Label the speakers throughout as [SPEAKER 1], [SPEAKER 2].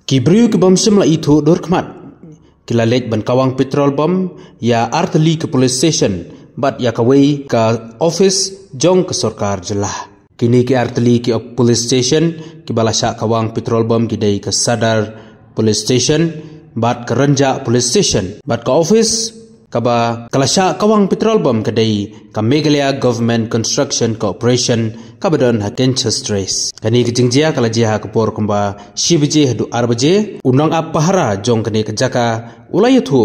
[SPEAKER 1] Kibriu ke bom semla itu dorkmat. Kilalek ban kawang petrol bomb ya arteli ke police station bat ya kawai ke office jong ke sorkar jelah. Kini ke arteli ke police station ke balasya kawang petrol bomb kidai ke Sadar police station bat ke Rynjah police station bat ke office kaba kalasya kawang petrol bomb kedai ka Meghalaya Government Construction Corporation kabadon ha kench stress kani kijingjia kala jia kapor kumba shibje hadu arbaje unang apahara jong kani kejaka ulayathu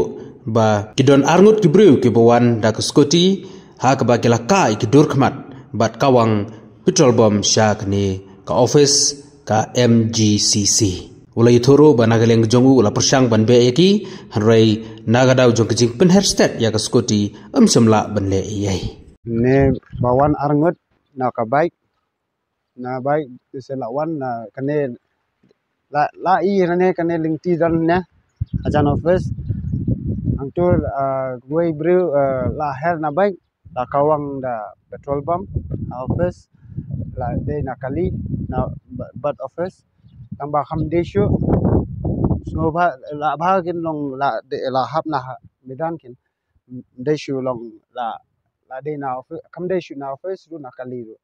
[SPEAKER 1] ba kidon arngut kibriu kibawan da kuskoti ha kaba kilaka ikidur khmat bat kawang petrol bomb sha kani ka office ka MGCC ulai thoro banagaleng jongu ula persang ban be eki hanrai nagadau jong kijing penher state ya kaskoti semla banle yai
[SPEAKER 2] ne bawan arngut na ka baik na baik selawan na kane la I rane kane lingti dan ne ajan office angtur goi bru la her na baik la kawang da petrol bomb office la de na kali na bat office tambah ham deshu so la bhagin long la de la hap na medan kin deshu long la de na office kam deshu na office ru na kali ru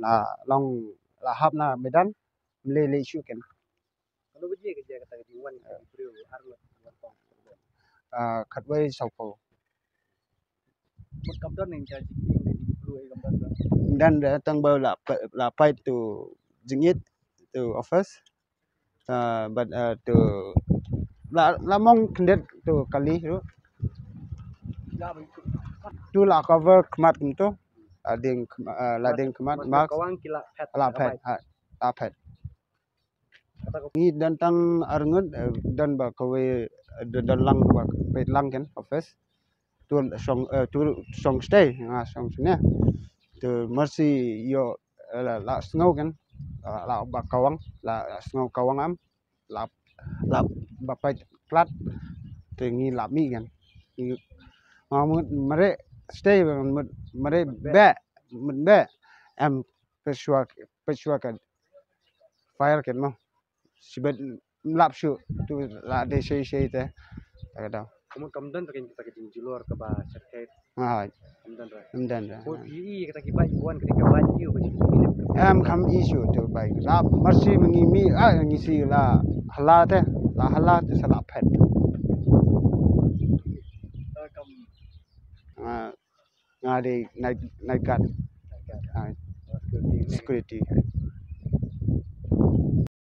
[SPEAKER 2] la long la hap na medan le shu kin
[SPEAKER 3] kalau beje ke kata di wan brio arlo
[SPEAKER 2] khatwai saupo
[SPEAKER 3] mut kamdon ning ja jing di blu e kamdon
[SPEAKER 2] dan tang ba la pai tu jingit tu office but to la mong kendet tu kali tu la cover khmat tu ading la ding khmat mak
[SPEAKER 3] kawang kila
[SPEAKER 2] la pet ni dan tang arngut dan ba kawe dan lang ba pet lang kan office tu song stay song sini tu mercy yo la snow kan la ba kawang la snow kawang am la ba pai klat tengi la mi kan mamut mere stay mere be am pesua kan fire kan mo sibet lap shu tu la de sei te ada
[SPEAKER 3] kamu kamdon pakai kita ke jilor ke ba serket
[SPEAKER 2] kamdan
[SPEAKER 3] ko di kata ki ba wan ketika ba ji
[SPEAKER 2] am kam issue tu bai la mercy mengimi ngisi la hala te sala pet
[SPEAKER 3] kam
[SPEAKER 2] ngade naik kat security